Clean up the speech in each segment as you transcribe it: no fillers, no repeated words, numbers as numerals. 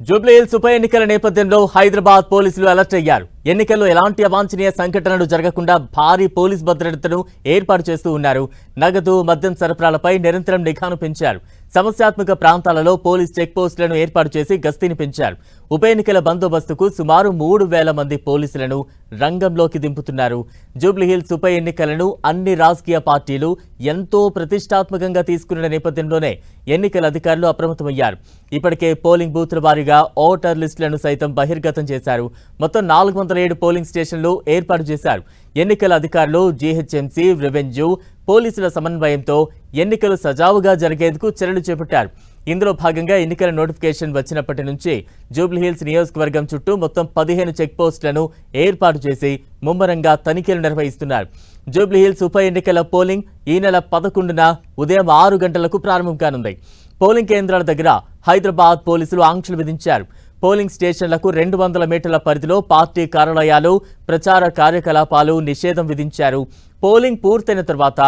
Jubilee hills ఉప ఎన్నికల నేపథ్యంలో హైదరాబాద్ పోలీసులు అలర్ట్ అయ్యారు. ఎన్నికల్లో ఎలాంటి అవాంఛనీయ సంఘటనలు జరగకుండా భారీ పోలీస్ భద్రతను ఏర్పాటు చేస్తూ ఉన్నారు. నగదు, మద్యం సరఫరాలపై నిరంతరం నిఘాను పెంచారు. సమస్యాత్మక ప్రాంతాలలో పోలీస్ చెక్ పోస్టులను ఏర్పాటు చేసి గస్తీని పెంచారు. ఉప ఎన్నికల బందోబస్తుకు సుమారు 3000 మంది పోలీసులను రంగంలోకి దింపుతున్నారు. జూబ్లీ హిల్స్ ఉప ఎన్నికలను అన్ని రాజకీయ పార్టీలు ఎంతో ప్రతిష్టాత్మకంగా తీసుకున్న నేపథ్యంలోనే ఎన్నికల అధికారులు అప్రమత్తమయ్యారు. ఇప్పటికే పోలింగ్ బూత్ల వారీగా ఓటర్ లిస్టులను సైతం బహిర్గతం చేశారు. మొత్తం 407 పోలింగ్ స్టేషన్లు ఏర్పాటు చేశారు. ఎన్నికల అధికారులు, జీహెచ్ఎంసీ, రెవెన్యూ, పోలీసుల సమన్వయంతో ఎన్నికలు సజావుగా జరిగేందుకు చర్యలు చేపట్టారు. ఇందులో భాగంగా ఎన్నికల నోటిఫికేషన్ వచ్చినప్పటి నుంచి జూబ్లీ హిల్స్ నియోజకవర్గం చుట్టూ మొత్తం 15 చెక్ పోస్టులను ఏర్పాటు చేసి ముమ్మరంగా తనిఖీలు నిర్వహిస్తున్నారు. జూబ్లీ హిల్స్ ఉప ఎన్నికల పోలింగ్ ఈ నెల 11న ఉదయం 6 గంటలకు ప్రారంభం కానుంది. పోలింగ్ కేంద్రాల దగ్గర హైదరాబాద్ పోలీసులు ఆంక్షలు విధించారు. పోలింగ్ స్టేషన్లకు 200 మీటర్ల పరిధిలో పార్టీ కార్యాలయాలు, ప్రచార కార్యకలాపాలు నిషేధం విధించారు. పోలింగ్ పూర్తయిన తర్వాత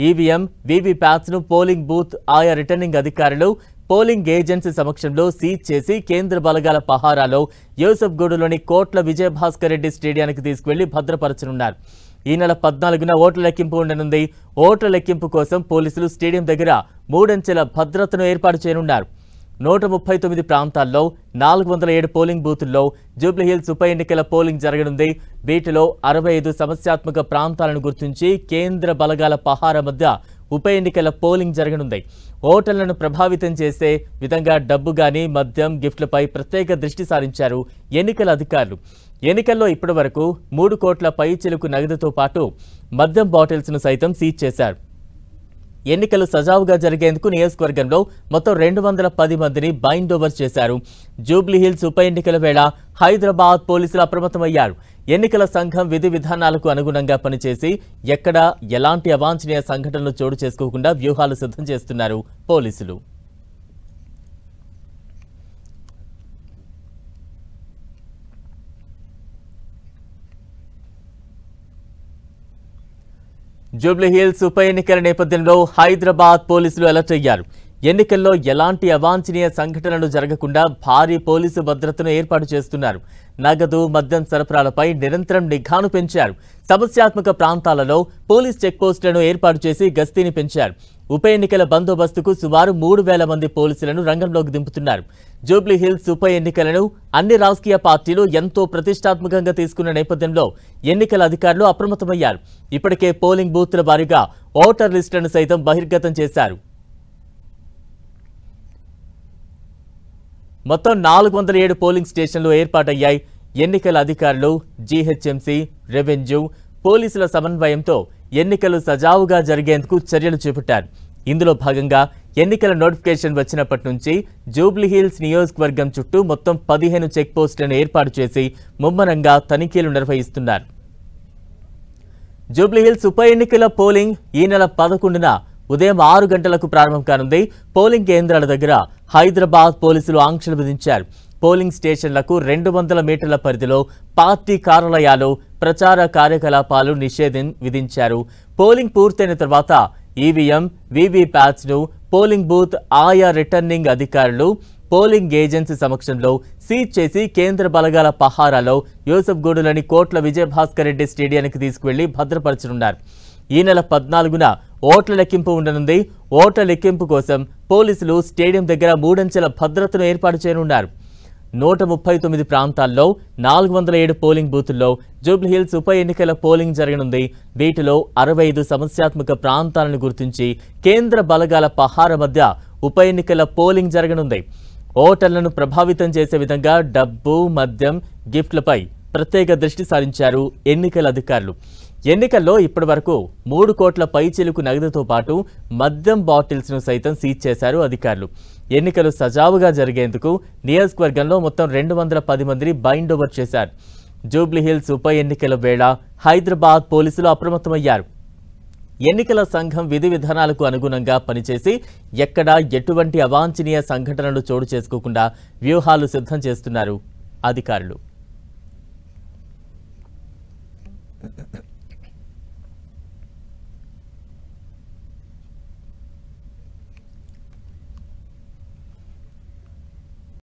ఈవీఎం, వీవీప్యాట్స్ను పోలింగ్ బూత్ ఆయా రిటర్నింగ్ అధికారులు, పోలింగ్ ఏజెన్సీ సమక్షంలో సీజ్ చేసి కేంద్ర బలగాల పహారాలో యూసఫ్గూడలోని కోట్ల విజయభాస్కర్ రెడ్డి స్టేడియానికి తీసుకువెళ్లి భద్రపరచనున్నారు. ఈ నెల 14న ఓట్ల లెక్కింపు ఉండనుంది. ఓట్ల లెక్కింపు కోసం పోలీసులు స్టేడియం దగ్గర 3 అంచెల భద్రతను ఏర్పాటు చేయనున్నారు. 139 ప్రాంతాల్లో 407 పోలింగ్ బూతుల్లో జూబ్లీ హిల్స్ ఉప ఎన్నికల పోలింగ్ జరగనుంది. వీటిలో 65 సమస్యాత్మక ప్రాంతాలను గుర్తించి కేంద్ర బలగాల పహారా మధ్య ఉప ఎన్నికల పోలింగ్ జరగనుంది. ఓటర్లను ప్రభావితం చేసే విధంగా డబ్బు గానీ, మద్యం, గిఫ్ట్లపై ప్రత్యేక దృష్టి సారించారు ఎన్నికల అధికారులు. ఎన్నికల్లో ఇప్పటి వరకు 3 కోట్ల పైచిలుకు నగదుతో పాటు మద్యం బాటిల్స్ను సైతం సీజ్ చేశారు. ఎన్నికలు సజావుగా జరిగేందుకు నియోజకవర్గంలో మొత్తం 210 మందిని బైండ్ ఓవర్ చేశారు. జూబ్లీ హిల్స్ ఉప ఎన్నికల వేళ హైదరాబాద్ పోలీసులు అప్రమత్తమయ్యారు. ఎన్నికల సంఘం విధి విధానాలకు అనుగుణంగా పనిచేసి ఎక్కడా ఎలాంటి అవాంఛనీయ సంఘటనలు చోటు చేసుకోకుండా వ్యూహాలు సిద్ధం చేస్తున్నారు పోలీసులు. జూబ్లీ హిల్స్ ఉప ఎన్నికల నేపథ్యంలో హైదరాబాద్ పోలీసులు అలర్ట్ అయ్యారు. ఎన్నికల్లో ఎలాంటి అవాంఛనీయ సంఘటనలు జరగకుండా భారీ పోలీసు భద్రతను ఏర్పాటు చేస్తున్నారు. నగదు, మద్యం సరఫరాలపై నిరంతరం నిఘాను పెంచారు. సమస్యాత్మక ప్రాంతాలలో పోలీస్ చెక్ పోస్టులను ఏర్పాటు చేసి గస్తీని పెంచారు. ఉప ఎన్నికల బందోబస్తుకు సుమారు 3000 మంది పోలీసులను రంగంలోకి దింపుతున్నారు. జూబ్లీ హిల్స్ ఉప ఎన్నికలను అన్ని రాజకీయ పార్టీలు ఎంతో ప్రతిష్టాత్మకంగా తీసుకున్న నేపథ్యంలో ఎన్నికల అధికారులు అప్రమత్తమయ్యారు. ఇప్పటికే పోలింగ్ బూత్ల వారీగా ఓటర్ లిస్టులను సైతం బహిర్గతం చేశారు. మొత్తం 407 పోలింగ్ స్టేషన్లు ఏర్పాటయ్యాయి. ఎన్నికల అధికారులు, జీహెచ్ఎంసీ, రెవెన్యూ, పోలీసుల సమన్వయంతో ఎన్నికలు సజావుగా జరిగేందుకు చర్యలు చేపట్టారు. ఇందులో భాగంగా ఎన్నికల నోటిఫికేషన్ వచ్చినప్పటి నుంచి జూబ్లీ హిల్స్ నియోజకవర్గం చుట్టూ మొత్తం 15 చెక్ పోస్టులను ఏర్పాటు చేసి ముమ్మరంగా తనిఖీలు నిర్వహిస్తున్నారు. జూబ్లీ హిల్స్ ఉప ఎన్నికల పోలింగ్ ఈ నెల 11న ఉదయం 6 గంటలకు ప్రారంభం కానుంది. పోలింగ్ కేంద్రాల దగ్గర హైదరాబాద్ పోలీసులు ఆంక్షలు విధించారు. పోలింగ్ స్టేషన్లకు 200 మీటర్ల పరిధిలో పార్టీ కార్యాలయాలు, ప్రచార కార్యకలాపాలు నిషేధం విధించారు. పోలింగ్ పూర్తయిన తర్వాత ఈవీఎం, వీవీప్యాట్స్ను పోలింగ్ బూత్ ఆయా రిటర్నింగ్ అధికారులు, పోలింగ్ ఏజెన్సీ సమక్షంలో సీజ్ చేసి కేంద్ర బలగాల పహారాలో యూసఫ్గూడలోని కోట్ల విజయభాస్కర్ రెడ్డి స్టేడియానికి తీసుకువెళ్లి భద్రపరచనున్నారు. ఈ నెల 14న ఓట్ల లెక్కింపు ఉండనుంది. ఓట్ల లెక్కింపు కోసం పోలీసులు స్టేడియం దగ్గర 3 అంచెల భద్రతను ఏర్పాటు చేయనున్నారు. 139 ప్రాంతాల్లో 407 పోలింగ్ బూతుల్లో జూబ్లీ హిల్స్ ఉప ఎన్నికల పోలింగ్ జరగనుంది. వీటిలో 65 సమస్యాత్మక ప్రాంతాలను గుర్తించి కేంద్ర బలగాల పహార మధ్య ఉప ఎన్నికల పోలింగ్ జరగనుంది. ఓటర్లను ప్రభావితం చేసే విధంగా డబ్బు, మద్యం, గిఫ్ట్లపై ప్రత్యేక దృష్టి సారించారు ఎన్నికల అధికారులు. ఎన్నికల్లో ఇప్పటి వరకు 3 కోట్ల పైచిలుకు నగదుతో పాటు మద్యం బాటిల్స్ను సైతం సీజ్ చేశారు అధికారులు. ఎన్నికలు సజావుగా జరిగేందుకు నియోజకవర్గంలో మొత్తం 210 మందిని బైండ్ ఓవర్ చేశారు. జూబ్లీ హిల్స్ ఉప ఎన్నికల వేళ హైదరాబాద్ పోలీసులు అప్రమత్తమయ్యారు. ఎన్నికల సంఘం విధి విధానాలకు అనుగుణంగా పనిచేసి ఎక్కడా ఎటువంటి అవాంఛనీయ సంఘటనలు చోటు చేసుకోకుండా వ్యూహాలు సిద్ధం చేస్తున్నారు అధికారులు.